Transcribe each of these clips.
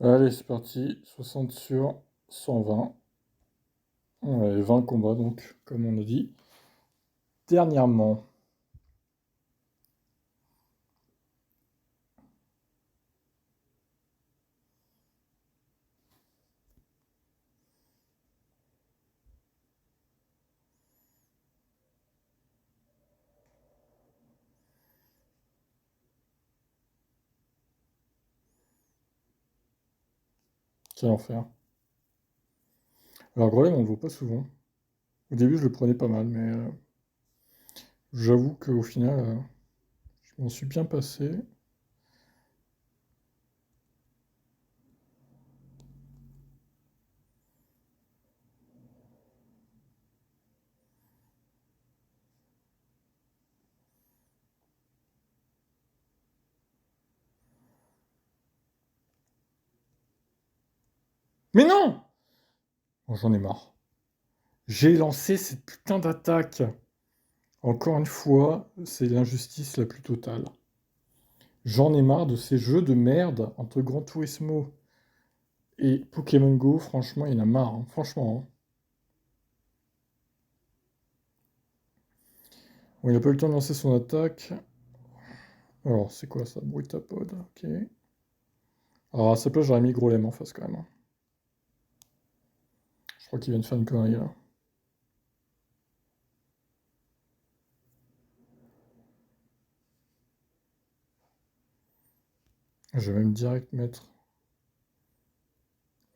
Allez, c'est parti. 60 sur 120. Ouais, 20 combats, donc, comme on a dit. Dernièrement. Quel enfer. Alors, Grelem, on le voit pas souvent. Au début, je le prenais pas mal, mais j'avoue qu'au final, je m'en suis bien passé. Mais non! Bon, j'en ai marre. J'ai lancé cette putain d'attaque. Encore une fois, c'est l'injustice la plus totale. J'en ai marre de ces jeux de merde entre Gran Turismo et Pokémon Go. Franchement, il y en a marre, hein. Franchement, hein. Bon, il n'a pas eu le temps de lancer son attaque. Alors, c'est quoi ça? Bruitapod, ok. Alors, à sa place, j'aurais mis Grolem en face quand même, hein. Je crois qu'il vient de faire une connerie là. Je vais même direct mettre.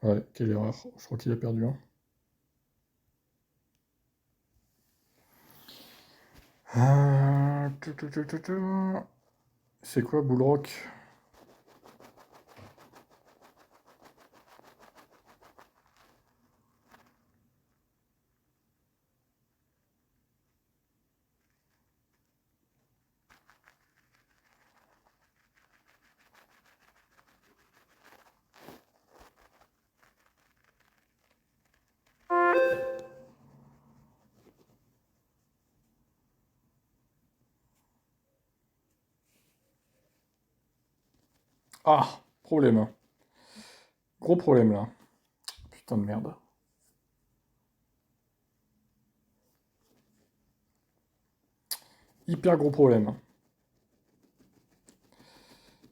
Ouais, quelle erreur. Je crois qu'il a perdu un. C'est quoi Bullrock? Ah, problème, hein. Gros problème là. Putain de merde. Hyper gros problème, hein.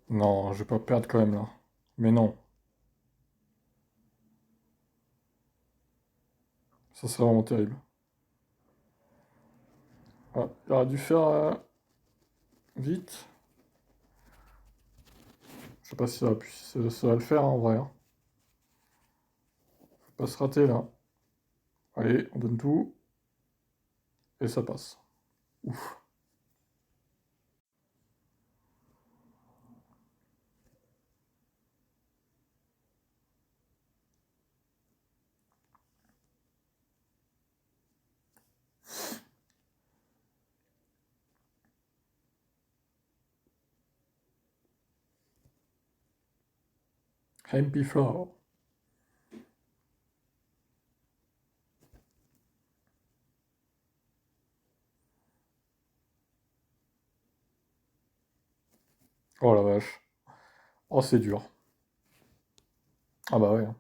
Non, je vais pas perdre quand même là. Mais non, ça serait vraiment terrible. Ah, il aurait dû faire vite. Je sais pas si ça va le faire hein, en vrai, hein. Faut pas se rater là. Allez, on donne tout. Et ça passe. Ouf. MP4. Oh la vache. Oh, c'est dur. Ah bah ouais, hein.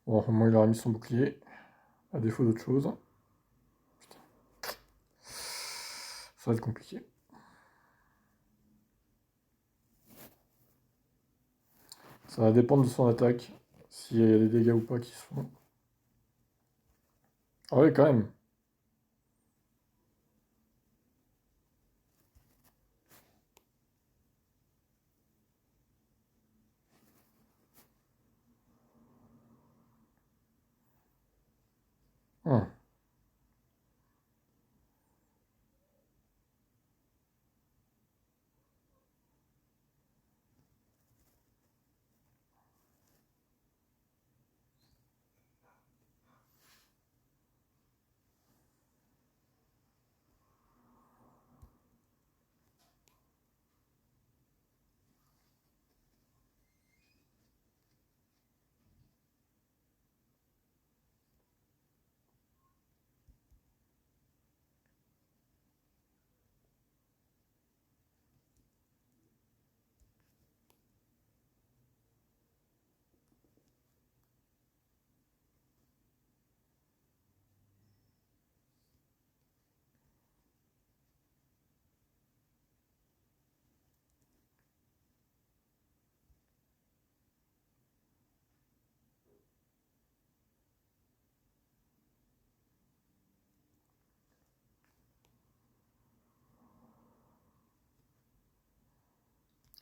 Bon, au moins il aura mis son bouclier, à défaut d'autre chose. Ça va être compliqué. Ça va dépendre de son attaque, s'il y a des dégâts ou pas qui se font. Ah ouais, quand même. Hum.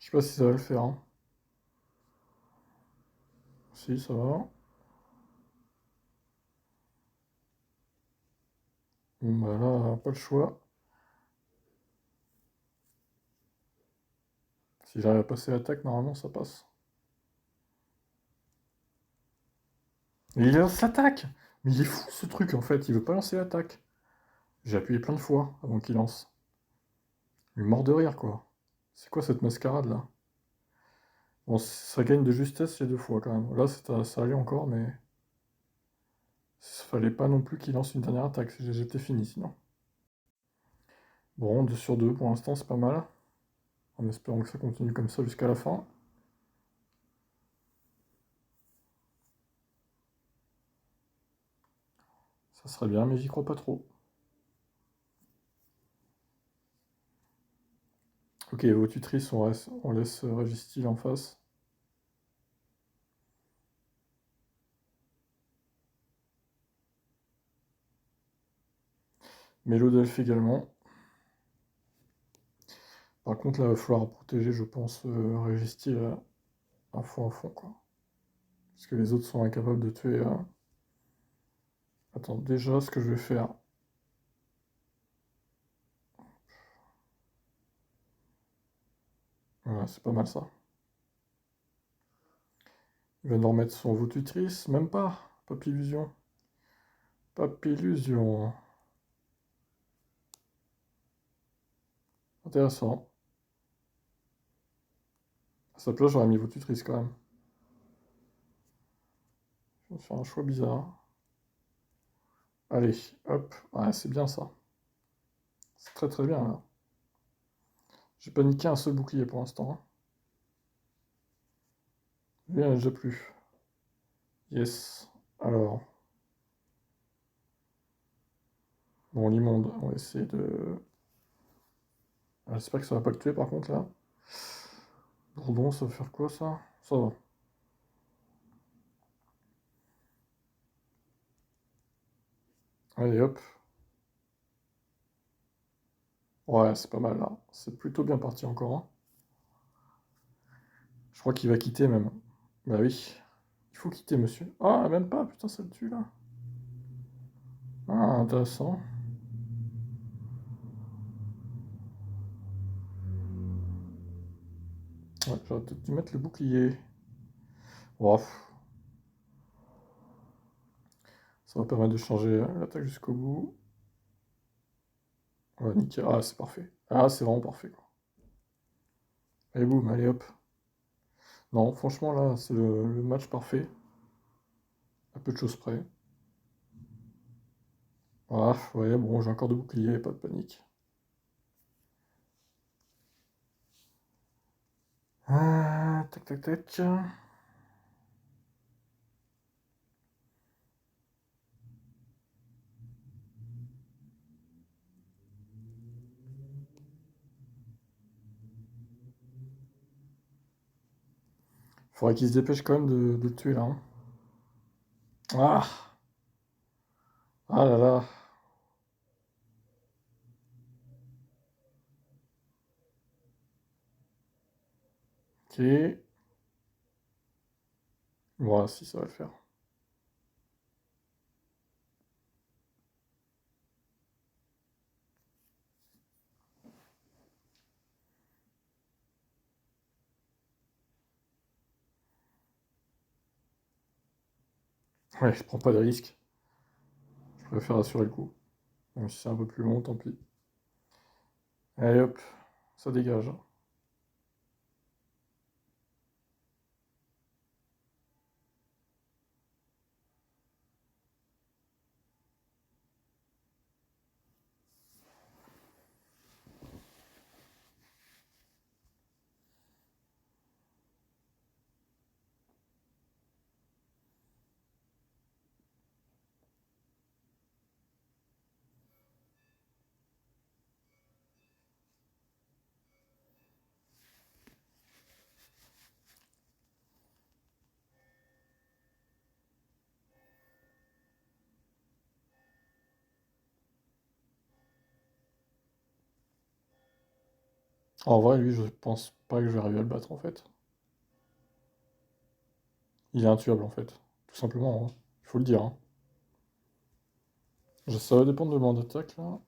Je sais pas si ça va le faire, hein. Si, ça va. Bon, bah là, pas le choix. Si j'arrive à passer l'attaque, normalement ça passe. Et il lance l'attaque! Mais il est fou ce truc en fait, il veut pas lancer l'attaque. J'ai appuyé plein de fois avant qu'il lance. Il est mort de rire quoi. C'est quoi cette mascarade là? Bon, ça gagne de justesse les deux fois quand même. Là, ça allait encore, mais il fallait pas non plus qu'il lance une dernière attaque. J'étais fini sinon. Bon, 2 sur 2 pour l'instant, c'est pas mal. En espérant que ça continue comme ça jusqu'à la fin. Ça serait bien, mais j'y crois pas trop. Ok, vos tutrices, on laisse Régistil en face. Mélodelph également. Par contre, là, il va falloir protéger, je pense, Régistil à fond, quoi. Parce que les autres sont incapables de tuer. Attends, déjà, ce que je vais faire. Voilà, c'est pas mal ça. Il va nous remettre son votutrice, même pas. Papillusion. Papillusion. Intéressant. À sa place, j'aurais mis votutrice quand même. Je vais faire un choix bizarre. Allez, hop. Ouais, c'est bien ça. C'est très très bien là. J'ai pas niqué un seul bouclier pour l'instant, hein. Lui, il en a déjà plus. Yes. Alors. Bon, l'immonde, on va essayer de. Ah, j'espère que ça va pas le tuer par contre là. Bourdon, ça va faire quoi ça? Ça va. Allez hop. Ouais, c'est pas mal là. C'est plutôt bien parti encore, hein. Je crois qu'il va quitter même. Bah oui. Il faut quitter, monsieur. Ah, même pas, putain, ça le tue là. Ah, intéressant. Ouais, j'aurais peut-être dû mettre le bouclier. Oh, ça va permettre de changer l'attaque jusqu'au bout. Ouais, nickel. Ah, c'est parfait. Ah, c'est vraiment parfait, quoi. Allez, boum, allez, hop. Non, franchement, là, c'est le match parfait. À peu de choses près. Ah, ouais, bon, j'ai encore de boucliers, pas de panique. Ah, tac, tac, tac. Faudrait qu'il se dépêche quand même de le tuer, là, hein. Ah! Ah là là. Ok. Voilà, si, ça va le faire. Ouais, je prends pas de risque. Je préfère assurer le coup. Même si c'est un peu plus long, tant pis. Allez hop, ça dégage. En vrai, lui, je pense pas que je vais arriver à le battre, en fait. Il est intuable, en fait. Tout simplement, hein. Il faut le dire, hein. Ça va dépendre de mon attaque, là.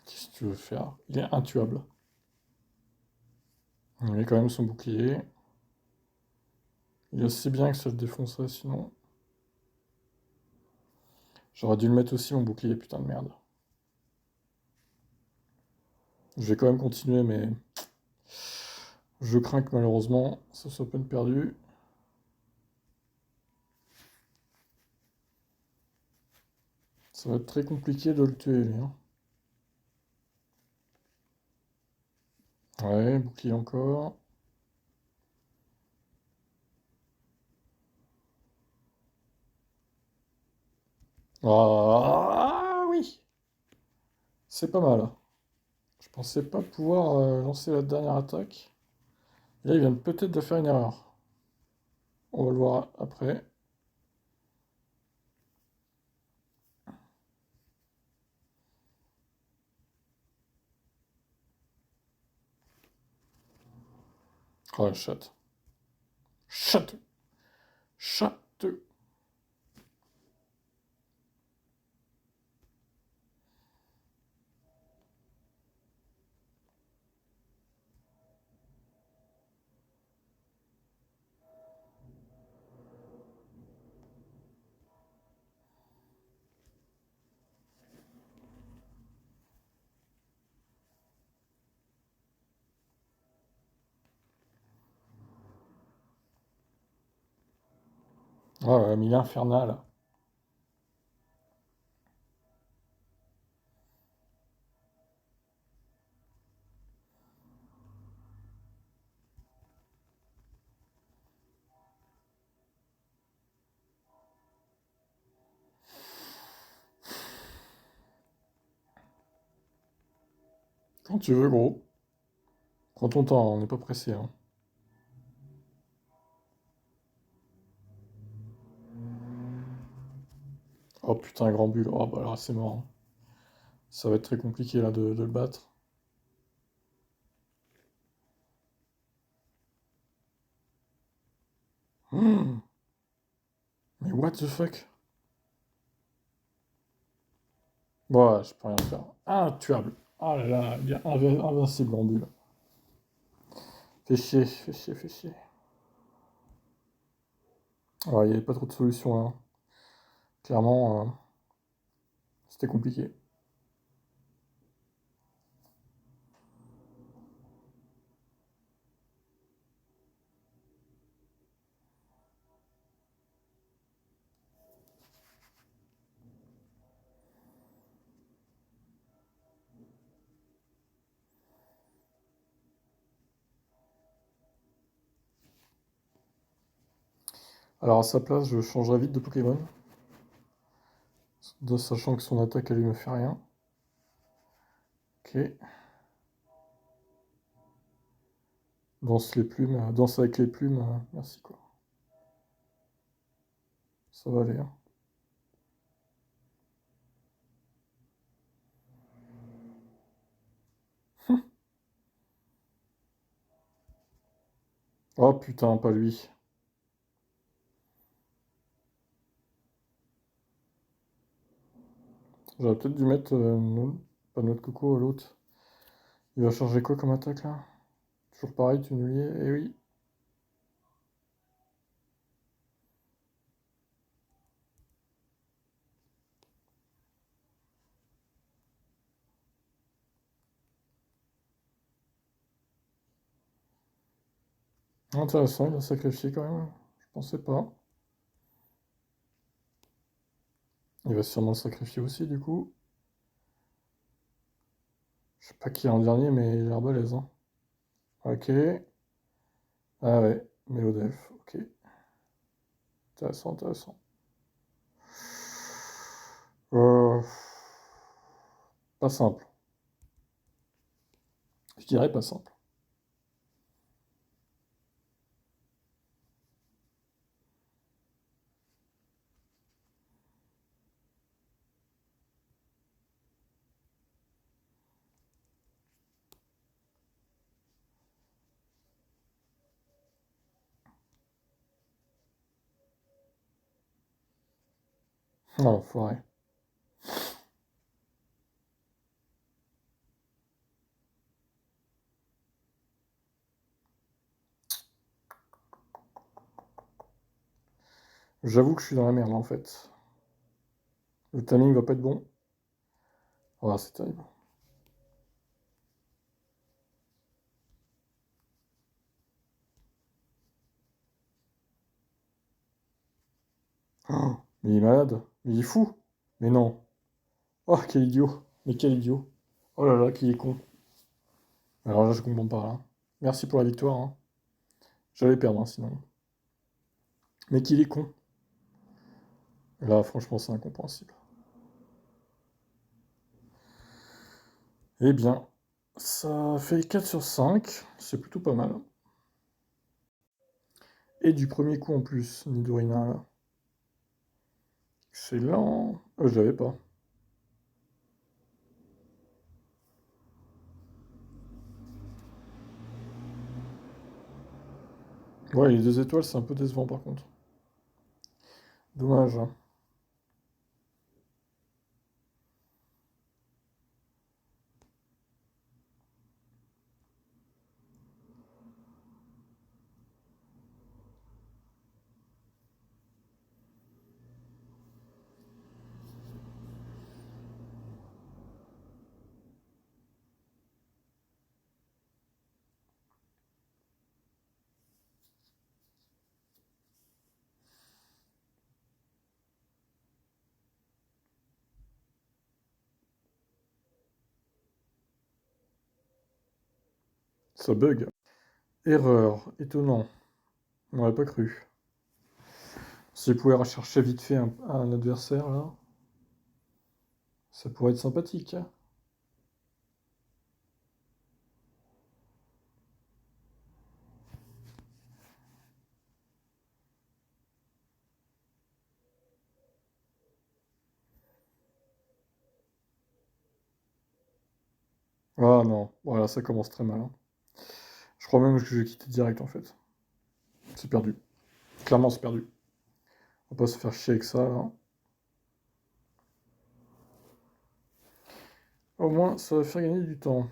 Qu'est-ce que tu veux faire? Il est intuable. Il met quand même son bouclier. Il est assez bien que ça le défoncerait, sinon. J'aurais dû le mettre aussi, mon bouclier, putain de merde. Je vais quand même continuer, mais je crains que malheureusement, ça soit peine perdue. Ça va être très compliqué de le tuer, lui, hein. Ouais, bouclier encore. Ah oui! C'est pas mal. Je pensais pas pouvoir lancer la dernière attaque. Là, il vient peut-être de faire une erreur. On va le voir après. Oh, la chatte. Chatte! Chatte! Oh, la mine infernale. Quand tu veux, gros. Prends ton temps, on n'est pas pressé, hein. Oh putain, grand bulle. Oh bah là, c'est mort, hein. Ça va être très compliqué là de le battre. Hmm, mais what the fuck? Ouais, je peux rien faire. Intuable. Ah là là, il est invincible en bulle. Fais chier, fais chier, fais chier. Ouais, il n'y avait pas trop de solutions là. Clairement, c'était compliqué. Alors à sa place, je changerai vite de Pokémon, sachant que son attaque elle lui me fait rien. Ok. Danse les plumes, danse avec les plumes, merci quoi. Ça va aller, hein. Oh putain, pas lui. J'aurais peut-être dû mettre pas notre coco, l'autre. Il va changer quoi comme attaque là? Toujours pareil, tunnelier, eh oui. Intéressant, il a sacrifié quand même. Je pensais pas. Il va sûrement le sacrifier aussi du coup. Je sais pas qui est en dernier, mais il a l'air balèze, hein. Ok. Ah ouais, Mélodelph, ok. Intéressant, intéressant. Euh, Pas simple. Je dirais pas simple. Oh, l'enfoiré. J'avoue que je suis dans la merde, là, en fait. Le timing va pas être bon. Oh, c'est terrible. Oh, mais il est malade. Mais il est fou. Mais non. Oh, quel idiot. Mais quel idiot. Oh là là, qu'il est con. Alors là, je comprends pas, là. Merci pour la victoire, hein. J'allais perdre, hein, sinon. Mais qu'il est con. Là, franchement, c'est incompréhensible. Eh bien, ça fait 4 sur 5. C'est plutôt pas mal. Et du premier coup en plus, Nidorina, là. Excellent. Je l'avais pas. Ouais, les 2 étoiles, c'est un peu décevant par contre. Dommage, hein. Ça bug. Erreur. Étonnant. On n'aurait pas cru. Si je pouvais rechercher vite fait un adversaire, là, ça pourrait être sympathique, hein. Ah non. Voilà, ça commence très mal, hein. Je crois même que je vais quitter direct, en fait. C'est perdu. Clairement, c'est perdu. On va pas se faire chier avec ça, là. Au moins, ça va faire gagner du temps.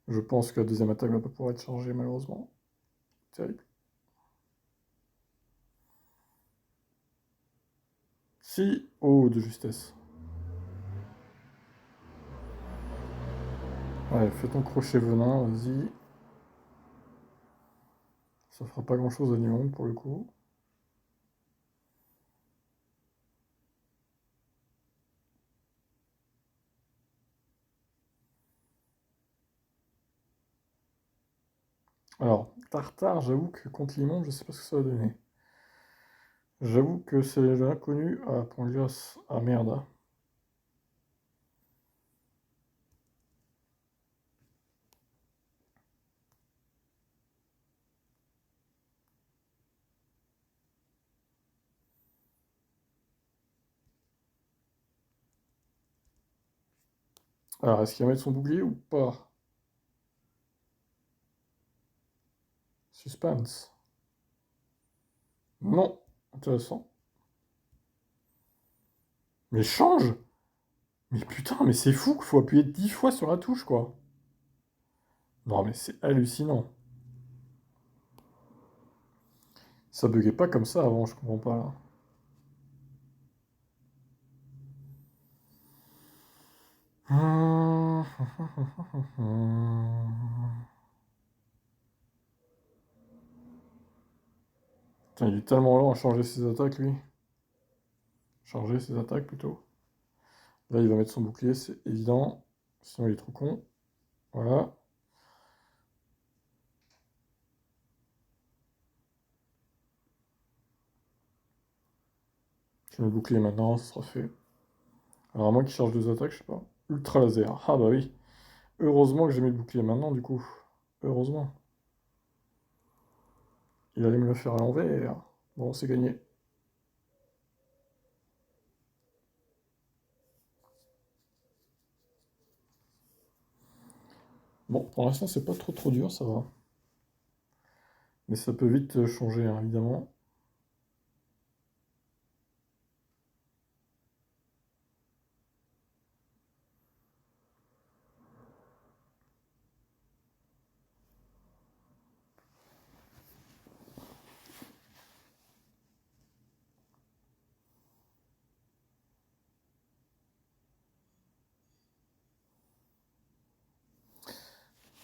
Je pense que la deuxième attaque va pas pouvoir être chargée, malheureusement. Terrible. Si. Oh, de justesse. Ouais, fais ton crochet venin, vas-y. Ça fera pas grand-chose à Nyon, pour le coup. Alors, Tartare, j'avoue que contre Limon, je sais pas ce que ça va donner. J'avoue que c'est l'inconnu à Pangloss. Ah merde. Alors, est-ce qu'il va mettre son bouclier ou pas? Suspense. Non. Intéressant. Mais change! Mais putain, mais c'est fou qu'il faut appuyer 10 fois sur la touche, quoi. Non, mais c'est hallucinant. Ça buguait pas comme ça avant, je comprends pas là. Putain, il est tellement lent à changer ses attaques, lui. Changer ses attaques, plutôt. Là, il va mettre son bouclier, c'est évident. Sinon, il est trop con. Voilà. Je mets le bouclier maintenant, ça sera fait. Alors, à moins qu'il charge deux attaques, je sais pas. Ultra laser. Ah bah oui. Heureusement que j'ai mis le bouclier maintenant, du coup. Heureusement. Il allait me le faire à l'envers. Bon, c'est gagné. Bon, pour l'instant, c'est pas trop dur, ça va. Mais ça peut vite changer, hein, évidemment.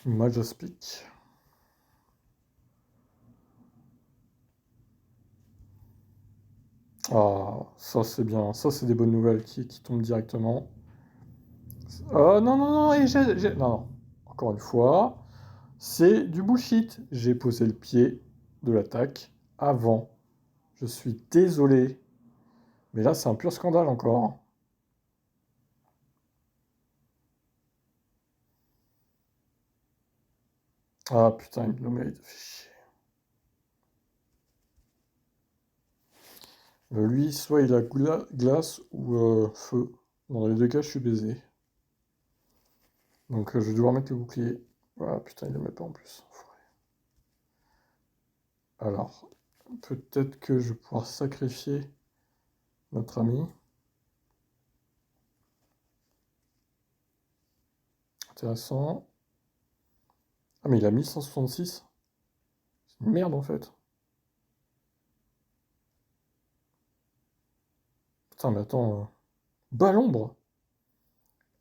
Majaspic. Ah, ça c'est bien. Ça, c'est des bonnes nouvelles qui tombent directement. Non, non, non, et non, non. Encore une fois, c'est du bullshit. J'ai posé le pied de l'attaque avant. Je suis désolé. Mais là, c'est un pur scandale encore. Ah putain, Hypnomade, fait chier. Lui, soit il a glace ou feu. Dans les deux cas, je suis baisé. Donc je vais devoir mettre le bouclier. Ah putain, il le met pas en plus. Alors, peut-être que je vais pouvoir sacrifier notre ami. Intéressant. Ah mais il a 1166. C'est une merde en fait. Putain mais attends. Balombre.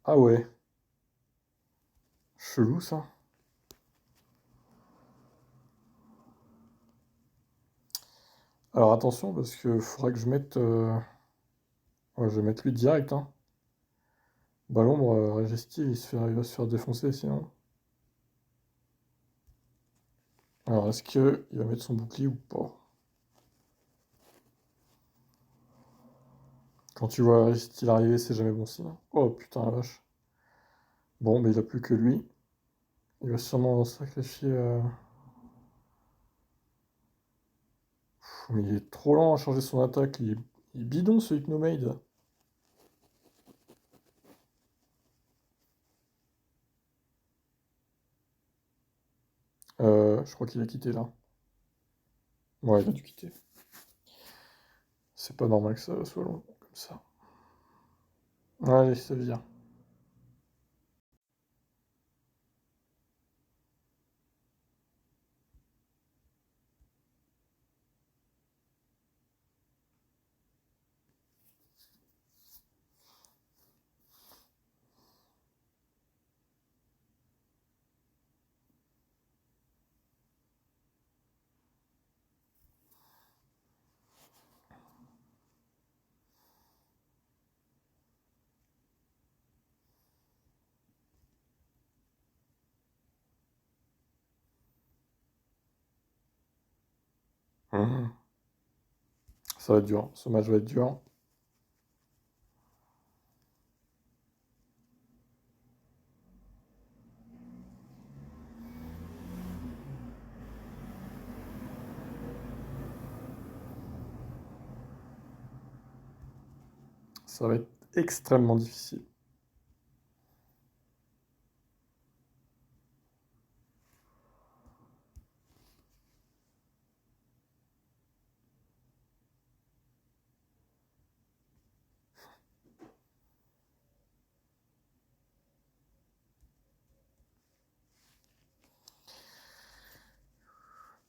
Ah ouais. Chelou ça. Alors attention parce que faudra que je mette... Ouais, je vais mettre lui direct, hein. Balombre, Régesti, il va se faire défoncer sinon. Alors est-ce que il va mettre son bouclier ou pas? Quand tu vois Régesti arriver, c'est jamais bon signe. Oh putain la vache. Bon, mais il a plus que lui. Il va sûrement sacrifier... Mais il est trop lent à changer son attaque. Il est bidon ce Hypnomade. Je crois qu'il a quitté là. Ouais, il a dû quitter. C'est pas normal que ça soit long comme ça. Allez, ça vient. Mhm. Ça va être dur. Ce match va être dur. Ça va être extrêmement difficile.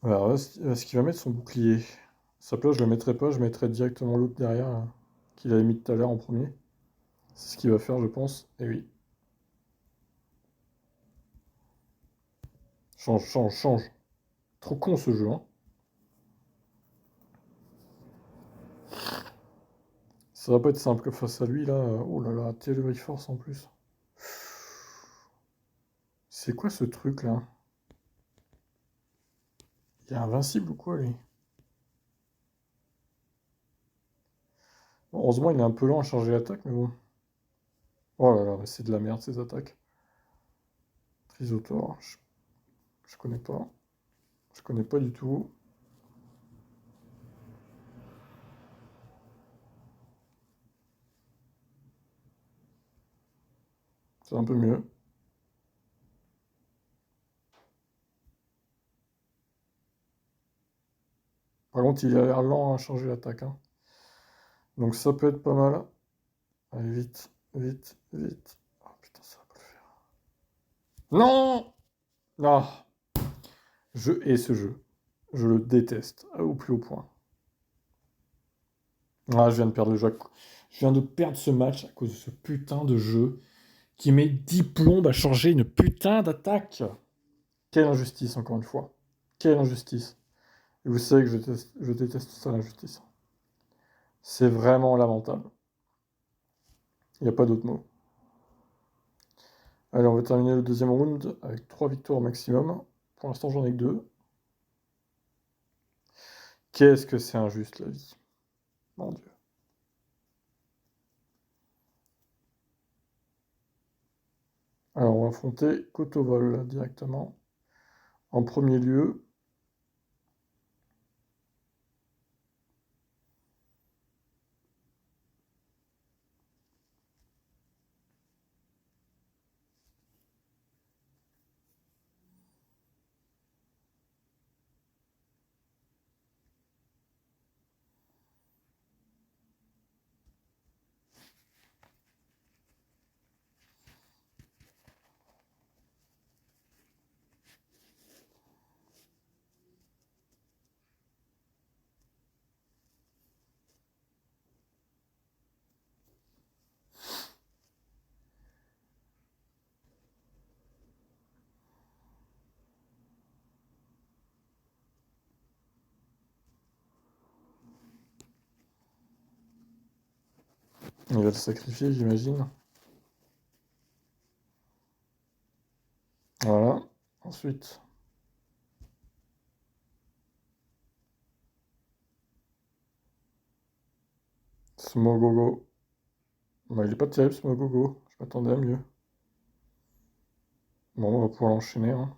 Alors, est-ce qu'il va mettre son bouclier? Sa place, je le mettrai pas. Je mettrai directement l'autre derrière, là, qu'il avait mis tout à l'heure en premier. C'est ce qu'il va faire, je pense. Et oui. Change, change, change. Trop con ce jeu, hein. Ça va pas être simple face à lui, là. Oh là là, Delivery Force en plus. C'est quoi ce truc, là? Il est invincible ou quoi, lui? Bon, heureusement, il est un peu lent à charger l'attaque, mais bon. Oh là là, mais c'est de la merde, ces attaques. Trisotor, je connais pas. Je connais pas du tout. C'est un peu mieux. Par contre, il a l'air lent à changer l'attaque, hein. Donc ça peut être pas mal. Allez, vite, vite, vite. Oh putain, ça va pas le faire. Non! Ah, je hais ce jeu. Je le déteste, au plus haut point. Ah, je viens de perdre le jeu. Je viens de perdre ce match à cause de ce putain de jeu qui met 10 plombes à changer une putain d'attaque. Quelle injustice, encore une fois. Quelle injustice. Et vous savez que je déteste ça, l'injustice. C'est vraiment lamentable. Il n'y a pas d'autre mot. Allez, on va terminer le deuxième round avec 3 victoires au maximum. Pour l'instant, j'en ai que 2. Qu'est-ce que c'est injuste, la vie. Mon Dieu. Alors, on va affronter Kotovol directement. En premier lieu, il va le sacrifier, j'imagine. Voilà. Ensuite, Smogogo. Bah, il est pas terrible, Smogogo. Je m'attendais à mieux. Bon, on va pouvoir l'enchaîner, hein.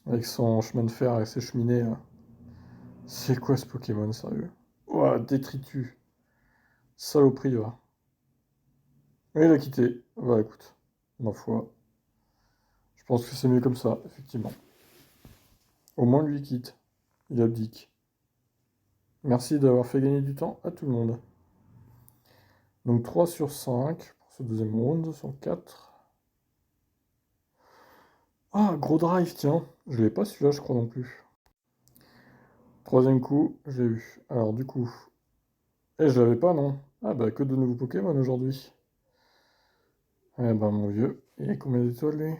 Avec son chemin de fer et ses cheminées, là. C'est quoi ce Pokémon, sérieux? Ouah, détritus. Saloperie, va. Et il a quitté. Bah écoute, ma foi. Je pense que c'est mieux comme ça, effectivement. Au moins lui il quitte. Il abdique. Merci d'avoir fait gagner du temps à tout le monde. Donc 3 sur 5 pour ce deuxième round, sur 4. Ah, gros drive, tiens. Je l'ai pas celui-là, je crois non plus. Troisième coup, je l'ai eu. Alors du coup. Je l'avais pas, non? Ah bah que de nouveaux Pokémon aujourd'hui. Eh ben mon vieux. Il y a combien d'étoiles lui?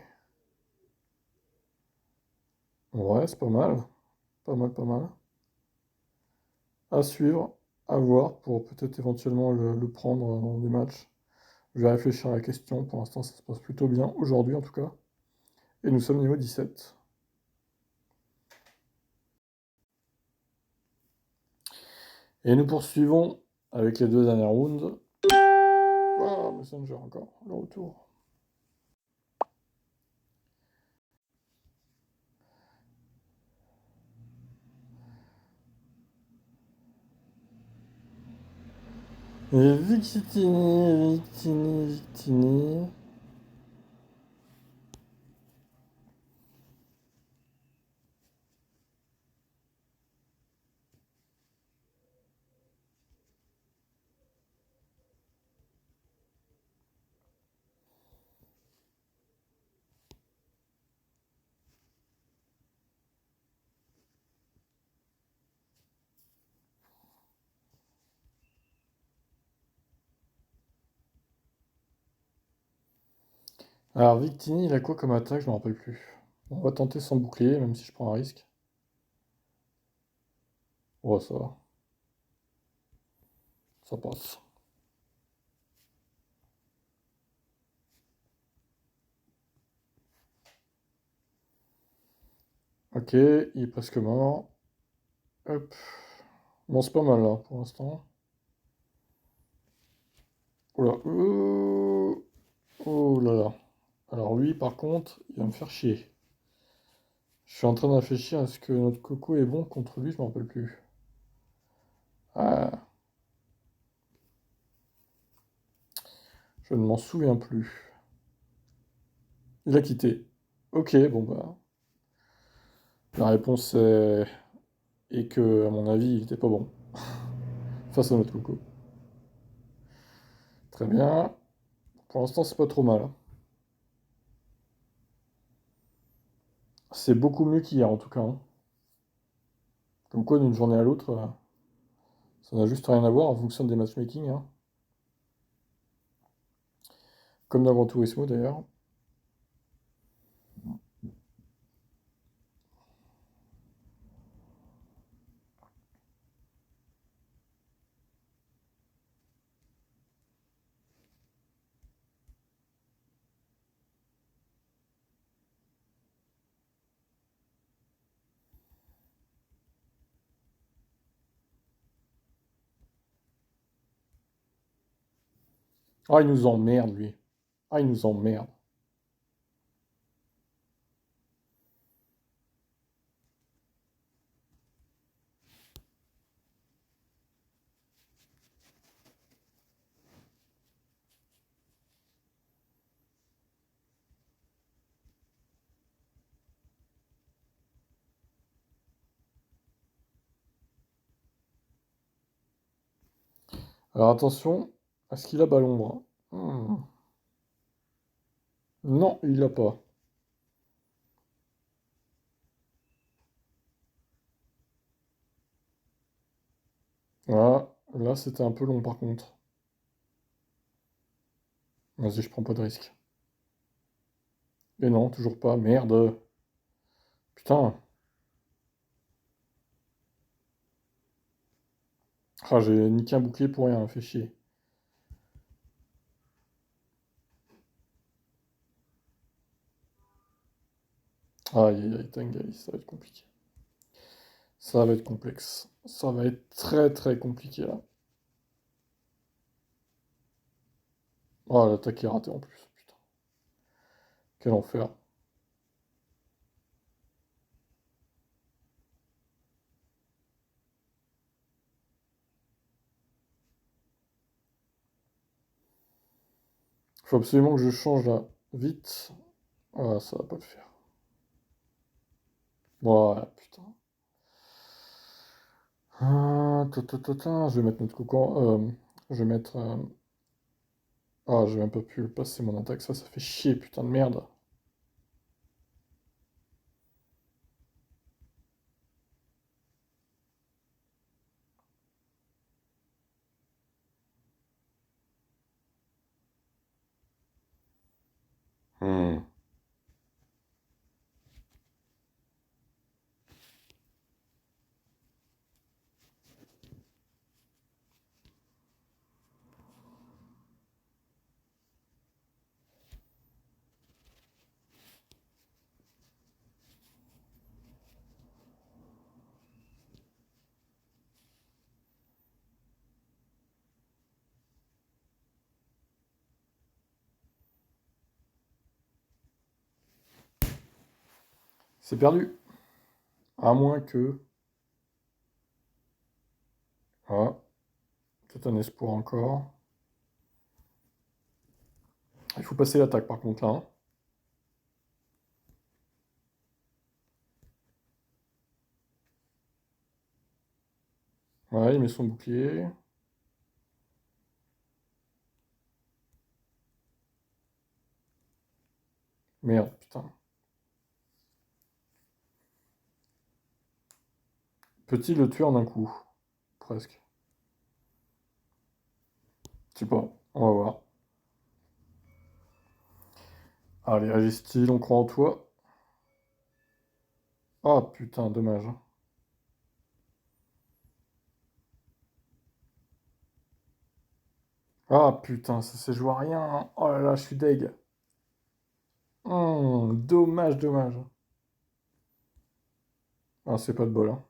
Ouais, c'est pas mal. Pas mal, pas mal. À suivre, à voir pour peut-être éventuellement le prendre dans des matchs. Je vais réfléchir à la question. Pour l'instant, ça se passe plutôt bien, aujourd'hui en tout cas. Et nous sommes niveau 17. Et nous poursuivons avec les deux dernières rounds. Ah, Messenger encore, le retour. Et Victini, Victini, Victini. Alors, Victini, il a quoi comme attaque? Je me rappelle plus. On va tenter sans bouclier, même si je prends un risque. Oh, ça va. Ça passe. Ok, il est presque mort. Hop. Bon, c'est pas mal là pour l'instant. Oula. Oh là là. Alors lui, par contre, il va me faire chier. Je suis en train de réfléchir à ce que notre coco est bon contre lui, je me rappelle plus. Ah, je ne m'en souviens plus. Il a quitté. Ok, bon bah. La réponse est que, à mon avis, il était pas bon face à notre coco. Très bien. Pour l'instant, c'est pas trop mal, hein. C'est beaucoup mieux qu'hier en tout cas, hein. Comme quoi, d'une journée à l'autre, ça n'a juste rien à voir en fonction des matchmaking, hein. Comme dans Gran Turismo d'ailleurs. Ah, il nous emmerde, lui. Ah, il nous emmerde. Alors attention, est-ce qu'il a Ballon Hmm. Non, il l'a pas. Voilà, là c'était un peu long par contre. Vas-y, je prends pas de risque. Et non, toujours pas. Merde. Putain. Ah, j'ai niqué un bouclier pour rien, fait chier. Aïe aïe aïe, Tanguy, ça va être compliqué. Ça va être complexe. Ça va être très très compliqué là. Oh, l'attaque est ratée en plus. Putain, quel enfer. Faut absolument que je change là. Vite. Ah, ça va pas le faire. Voilà, putain. Je vais mettre notre cocon. Je vais mettre. Ah, j'ai même pas pu le passer mon attaque. Ça fait chier, putain de merde. Hmm. C'est perdu. À moins que. Ah, peut-être un espoir encore. Il faut passer l'attaque par contre là, hein. Ouais, il met son bouclier. Merde, putain. Peut-il le tuer en un coup? Presque. Je sais pas. On va voir. Allez, Agistyle, on croit en toi. Ah putain, dommage. Ah putain, ça s'est joué à rien. Oh là là, je suis deg. Dommage, dommage. Ah, c'est pas de bol, hein.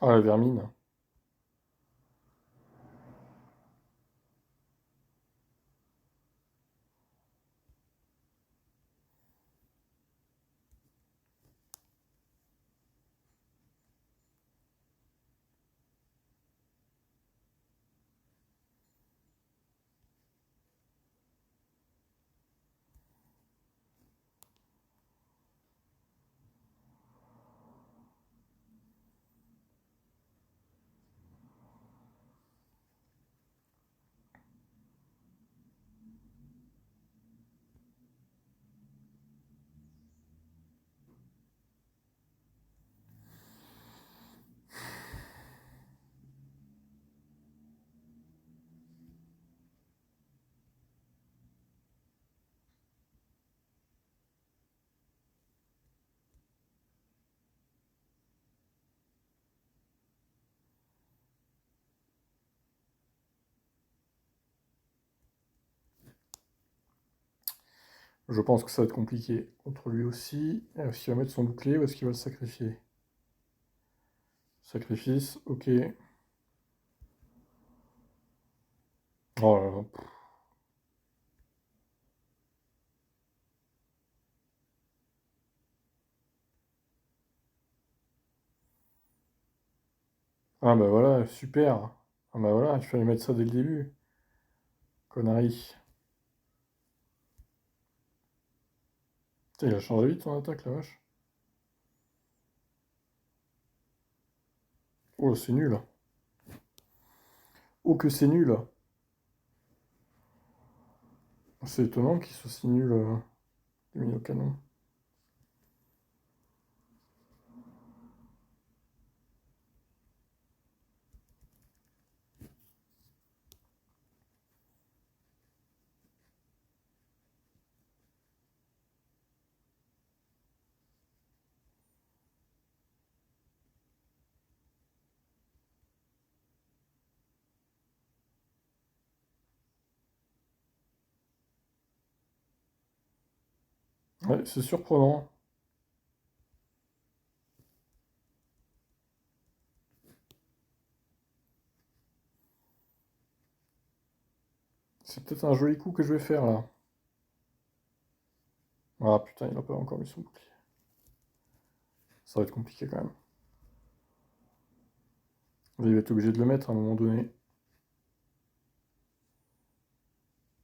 Ah, la vermine. Je pense que ça va être compliqué contre lui aussi. Est-ce qu'il va mettre son bouclier ou est-ce qu'il va le sacrifier? Sacrifice, ok. Oh là là. Ah bah voilà, super. Ah bah voilà, il fallait mettre ça dès le début. Connerie. Putain, il a changé vite son attaque, la vache. Oh, c'est nul. Oh, que c'est nul. C'est étonnant qu'il soit si nul, les mines au canon. Ouais, c'est surprenant. C'est peut-être un joli coup que je vais faire, là. Ah putain, il a pas encore mis son bouclier. Ça va être compliqué, quand même. Il va être obligé de le mettre à un moment donné.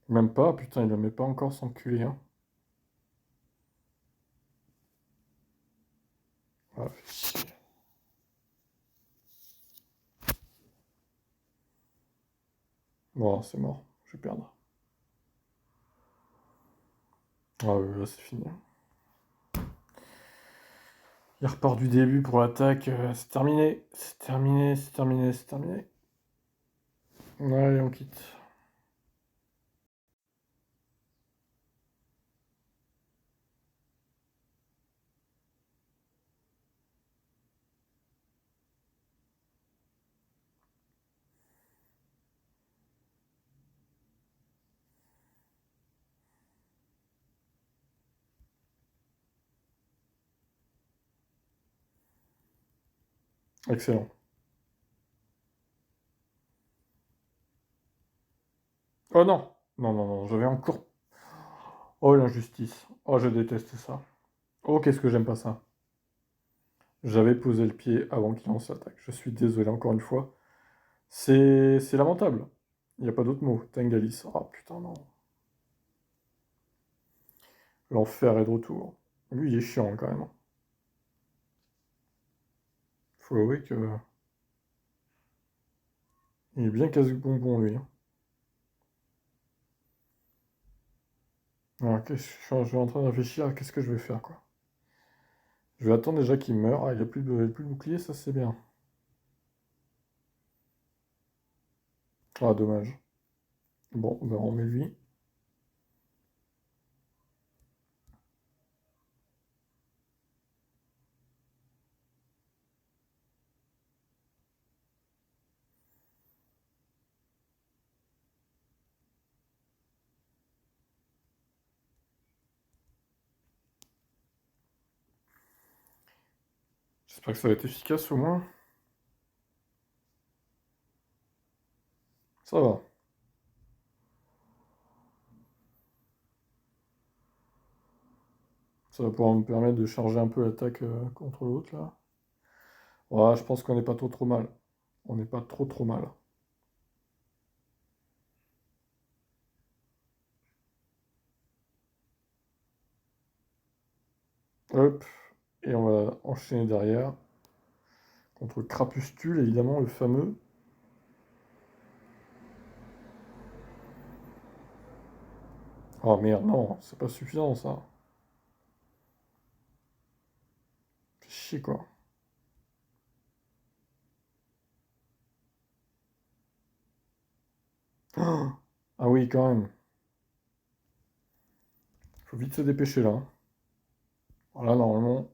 Même pas, putain, il le met pas encore sans culé, hein. Ah, fait chier. Bon, c'est mort. Je vais perdre. Ah ouais, là, c'est fini. Il repart du début pour l'attaque. C'est terminé. C'est terminé, c'est terminé, c'est terminé. Allez, on quitte. Excellent. Oh non! Non, non, non, j'avais encore... Oh, l'injustice. Oh, je déteste ça. Oh, qu'est-ce que j'aime pas ça. J'avais posé le pied avant qu'il lance l'attaque. Je suis désolé encore une fois. C'est lamentable. Il n'y a pas d'autre mot. Tengalis. Oh putain, non. L'enfer est de retour. Lui, il est chiant quand même. Faut avouer que... Il est bien casse-bonbon, lui. Alors, je suis en train de réfléchir à qu'est-ce que je vais faire, quoi. Je vais attendre déjà qu'il meure. Ah, il a plus de bouclier, ça c'est bien. Ah, dommage. Bon, ben on met lui. J'espère que ça va être efficace au moins. Ça va. Ça va pouvoir me permettre de charger un peu l'attaque contre l'autre là. Ouais, je pense qu'on n'est pas trop mal. On n'est pas trop mal. Hop. Et on va enchaîner derrière. Contre Crapustule, évidemment, le fameux. Oh merde, non, c'est pas suffisant ça. Fais chier quoi. Ah ah oui, quand même. Faut vite se dépêcher là, hein. Voilà, normalement,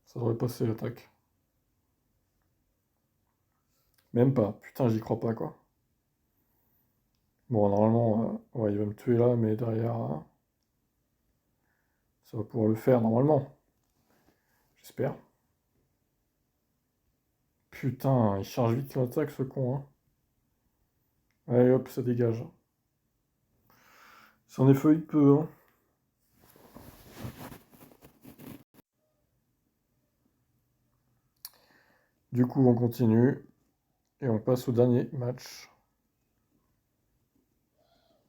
ça devrait passer l'attaque. Même pas. Putain, j'y crois pas quoi. Bon, normalement, ouais, il va me tuer là, mais derrière, ça va pouvoir le faire normalement. J'espère. Putain, il charge vite l'attaque ce con, hein. Allez hop, ça dégage. Si en effet il peut, hein. Du coup, on continue. Et on passe au dernier match.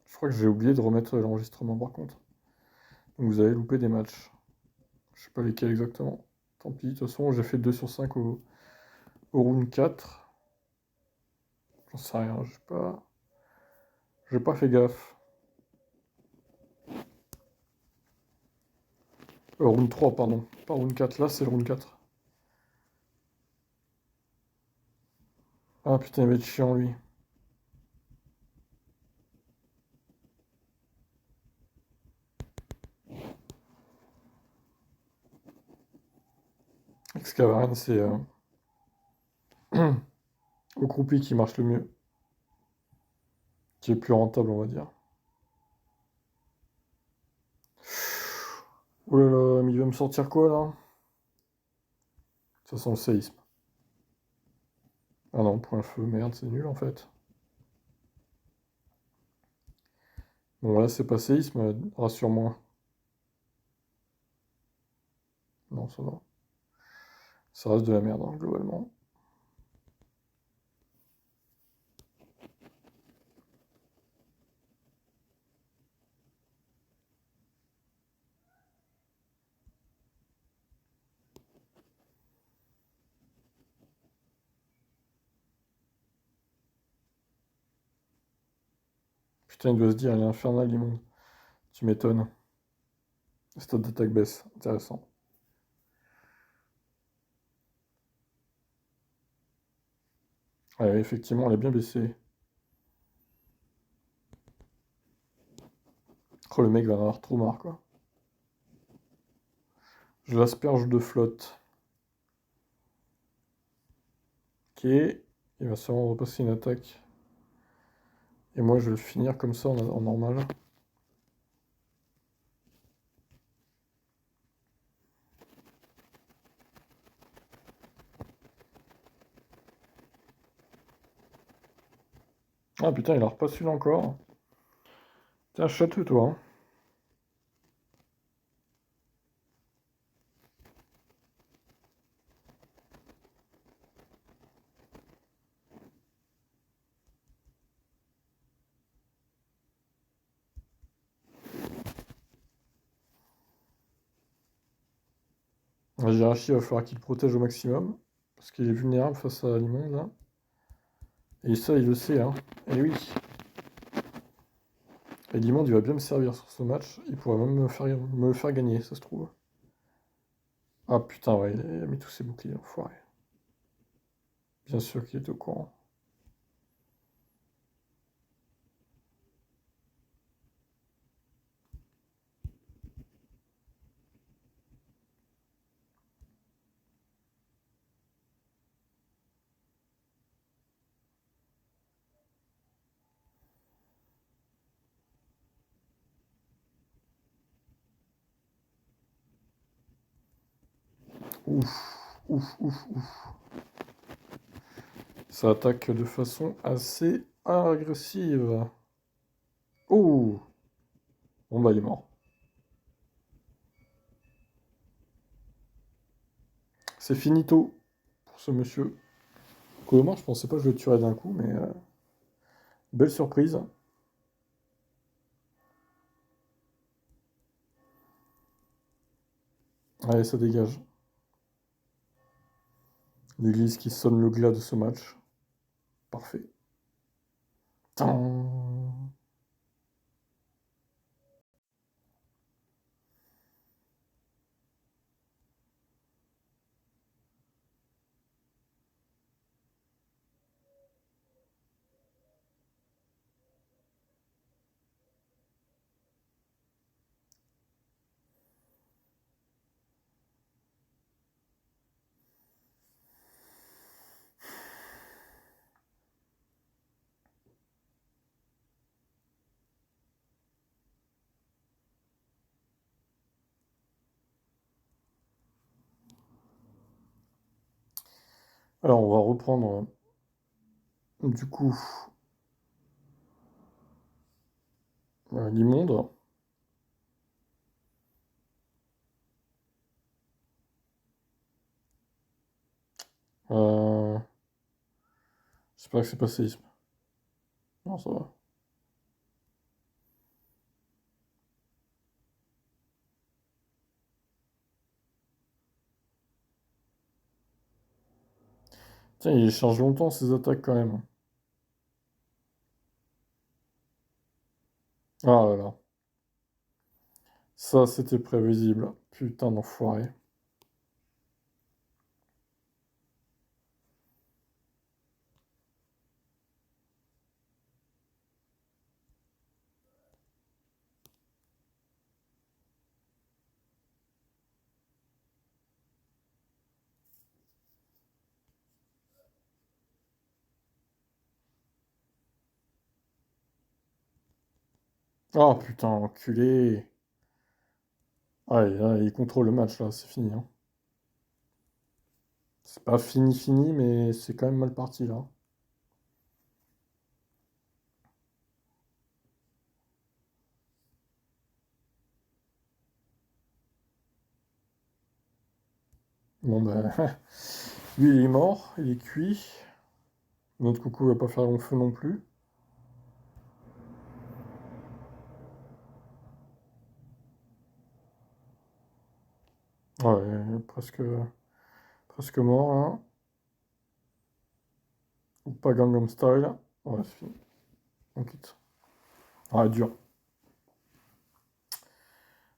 Je crois que j'ai oublié de remettre l'enregistrement par contre. Donc vous avez loupé des matchs. Je sais pas lesquels exactement. Tant pis, de toute façon, j'ai fait 2 sur 5 au round 4. J'en sais rien, j'ai pas fait gaffe. Round 3, pardon. Pas round 4, là c'est le round 4. Ah putain, il va être chiant lui. Excavaren, c'est au croupi qui marche le mieux. Qui est le plus rentable, on va dire. Oh là là, mais il va me sortir quoi là? Ça sent le séisme. Ah non, point feu, merde, c'est nul en fait. Bon là c'est pas séisme, rassure-moi. Non, ça va. Ça reste de la merde, hein, globalement. Putain, il doit se dire, il est infernal l'immonde. Tu m'étonnes. Stade d'attaque baisse, intéressant. Ouais, effectivement, elle a bien baissé. Oh, le mec va en avoir trop marre, quoi. Je l'asperge de flotte. Ok, il va sûrement repasser une attaque. Et moi, je vais le finir comme ça en normal. Ah putain, il a repassé celui-là encore. Tiens, château, toi, hein. La hiérarchie, il va falloir qu'il le protège au maximum. Parce qu'il est vulnérable face à l'immonde, là. Et ça, il le sait, hein. Et oui. Et l'immonde, il va bien me servir sur ce match. Il pourrait même me le faire gagner, ça se trouve. Ah putain, ouais, il a mis tous ses boucliers, enfoiré. Bien sûr qu'il est au courant. Ouf, ouf, ouf, ouf. Ça attaque de façon assez agressive. Oh! Bon bah il est mort. C'est finito pour ce monsieur. Colomar, je pensais pas que je le tuerais d'un coup, mais belle surprise. Allez, ça dégage. L'église qui sonne le glas de ce match. Parfait. Tan. Alors, on va reprendre du coup l'immonde. Euh, J'espère que c'est pas séisme. Non, ça va. Tiens, il charge longtemps ses attaques quand même. Ah là là. Ça, c'était prévisible. Putain d'enfoiré. Ah putain, enculé. Ah, il contrôle le match là, c'est fini, hein. C'est pas fini fini, mais c'est quand même mal parti là. Bon ben, lui il est mort, il est cuit. Notre coucou va pas faire long feu non plus. Ouais, presque mort là. Ou pas Gangnam Style. Ouais, c'est fini. On quitte. Ah, dur.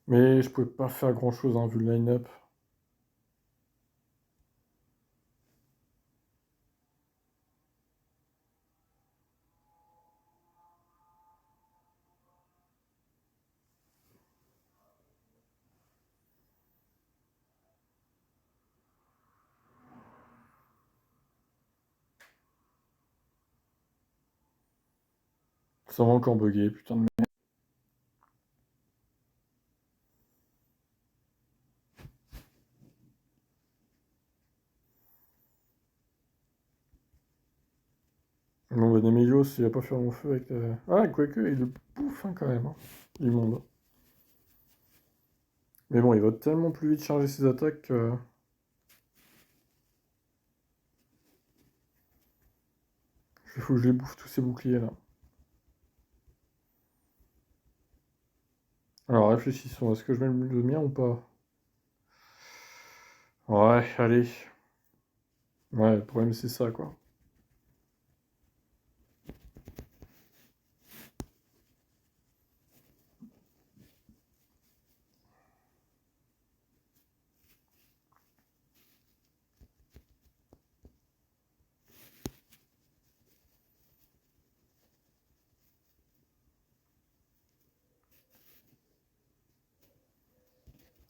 Mais je pouvais pas faire grand chose hein, vu le line-up. Ça va encore bugger, putain de merde. Bon, ben, Emilios, il va pas faire long feu avec. Ah, quoique, il le bouffe hein, quand même. Hein, immonde. Mais bon, il va tellement plus vite charger ses attaques que. Il faut que je les bouffe tous ces boucliers là. Alors réfléchissons, est-ce que je mets le mien ou pas? Ouais, allez. Ouais, le problème c'est ça, quoi.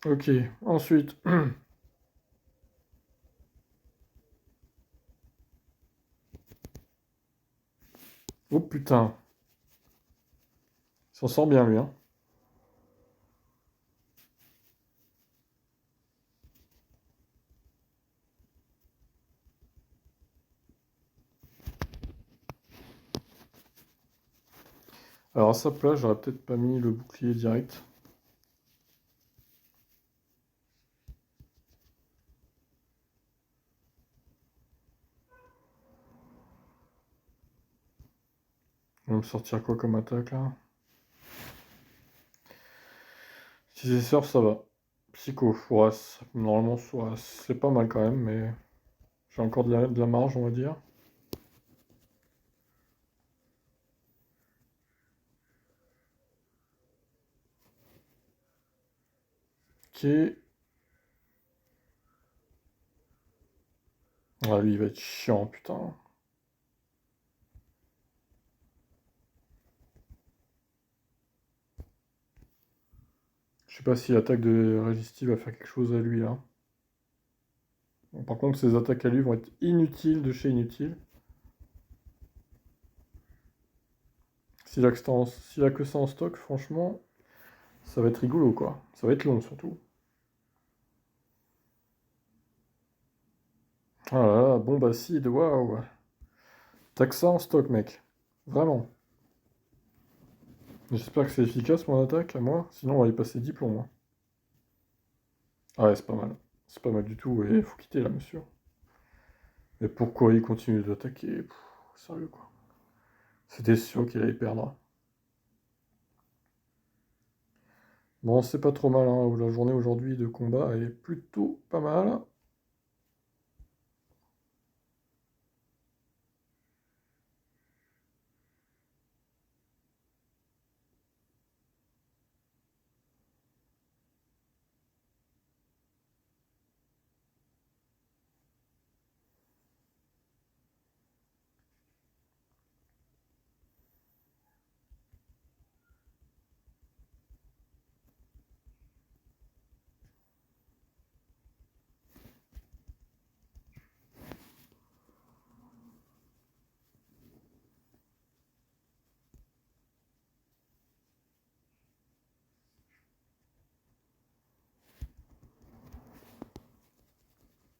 Ok, ensuite. Oh putain, il s'en sort bien lui, hein. Alors à sa place, j'aurais peut-être pas mis le bouclier direct. On va me sortir quoi comme attaque là? Successeur, ça va. Psycho, ouais, normalement, ouais, c'est pas mal quand même, mais j'ai encore de la marge, on va dire. Ok. Ah, lui, il va être chiant, putain. Je sais pas si l'attaque de Résisti va faire quelque chose à lui, là. Bon, par contre, ses attaques à lui vont être inutiles de chez inutiles. S'il a que ça en stock, franchement, ça va être rigolo, quoi. Ça va être long, surtout. Ah là là, bombe acide, waouh. T'as que ça en stock, mec. Vraiment. J'espère que c'est efficace, mon attaque, à moi. Sinon, on va y passer 10 plombs, hein. Ah ouais, c'est pas mal. C'est pas mal du tout, et faut quitter, là, monsieur. Mais pourquoi il continue d'attaquer? Sérieux, quoi. C'était sûr qu'il allait perdre. Bon, c'est pas trop mal, hein. La journée aujourd'hui de combat est plutôt pas mal.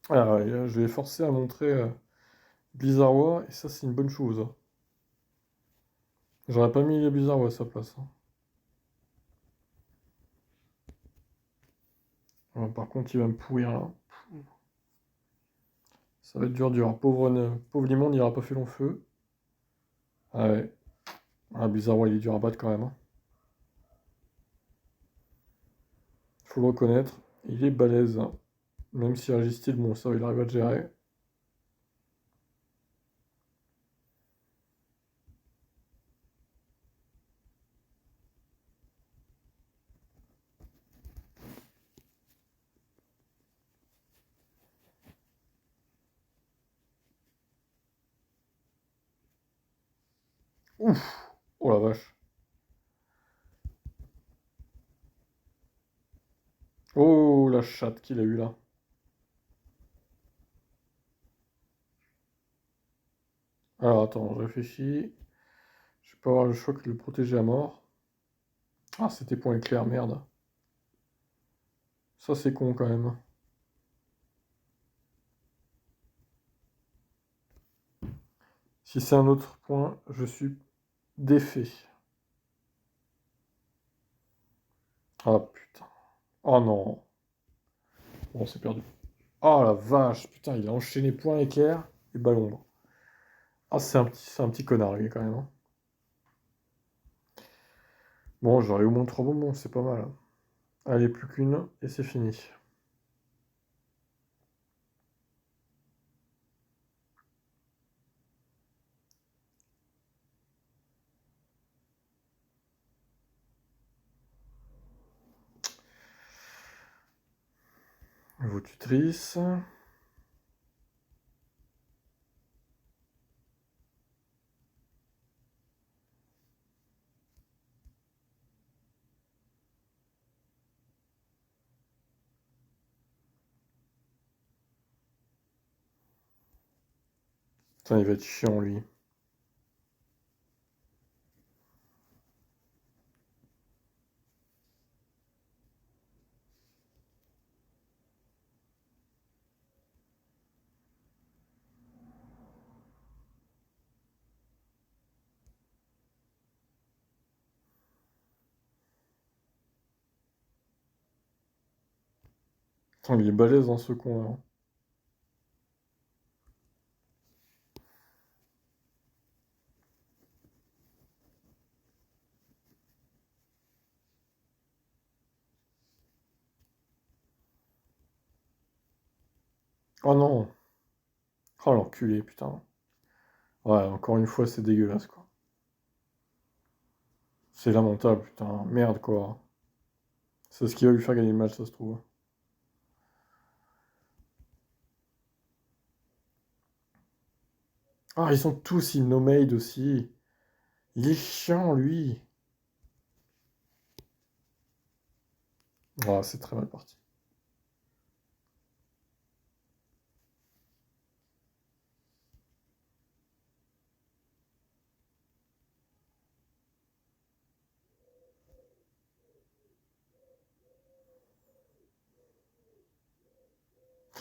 Alors, je vais forcer à montrer Blizzard War, et ça, c'est une bonne chose, hein. J'aurais pas mis les Blizzard War à sa place, hein. Par contre, il va me pourrir, là. Ça va être dur, dur. Pauvre Limon, il aura pas fait long feu. Ah ouais. Ah, Blizzard War, il est dur à battre quand même, hein. Faut le reconnaître. Il est balèze, hein. Même si Agistil, bon, ça, il arrive à le gérer. Ouf! Oh la vache. Oh la chatte qu'il a eu là. Alors attends, je réfléchis. Je vais pas avoir le choc de le protéger à mort. Ah, c'était point éclair, merde. Ça, c'est con quand même. Si c'est un autre point, je suis défait. Ah putain. Oh non. Bon, c'est perdu. Oh la vache. Putain, il a enchaîné point éclair et ballon. Ah, c'est un petit connard, lui, quand même, hein. Bon, j'aurais au moins 3 bonbons, c'est pas mal, hein. Allez, plus qu'une, et c'est fini. Nouveau tutrice. Putain, il va être chiant, lui. Putain, il est balèze dans ce con-là. Oh non! Oh l'enculé, putain. Ouais, encore une fois, c'est dégueulasse, quoi. C'est lamentable, putain. Merde, quoi. C'est ce qui va lui faire gagner le match, ça se trouve. Ah, ils sont tous no-made aussi. Il est chiant, lui. Ah, c'est très mal parti.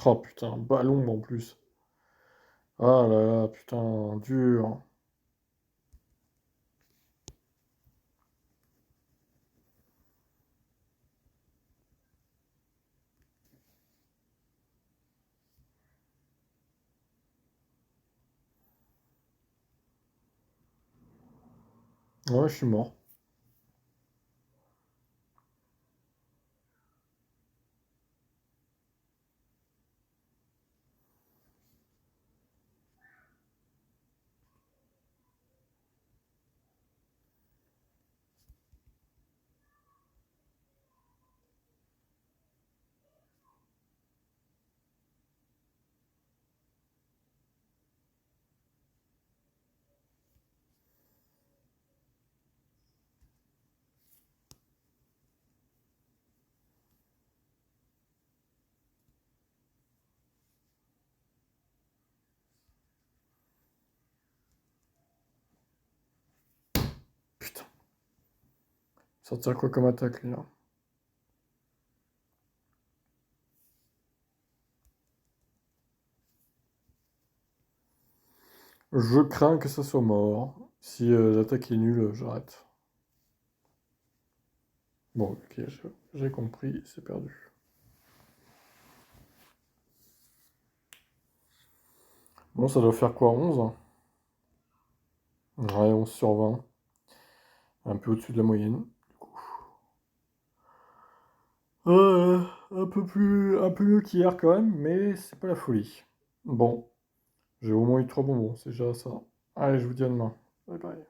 Oh putain, ballon en plus. Ah là là, putain, dur. Ouais, je suis mort. Putain. Sortir quoi comme attaque, lui, là? Je crains que ça soit mort. Si l'attaque est nulle, j'arrête. Bon, ok, j'ai compris, c'est perdu. Bon, ça doit faire quoi, 11 hein? Ouais, 11 sur 20. Un peu au-dessus de la moyenne, du coup. Un peu mieux qu'hier quand même, mais c'est pas la folie. Bon, j'ai au moins eu 3 bonbons, c'est déjà ça. Allez, je vous dis à demain. Bye bye.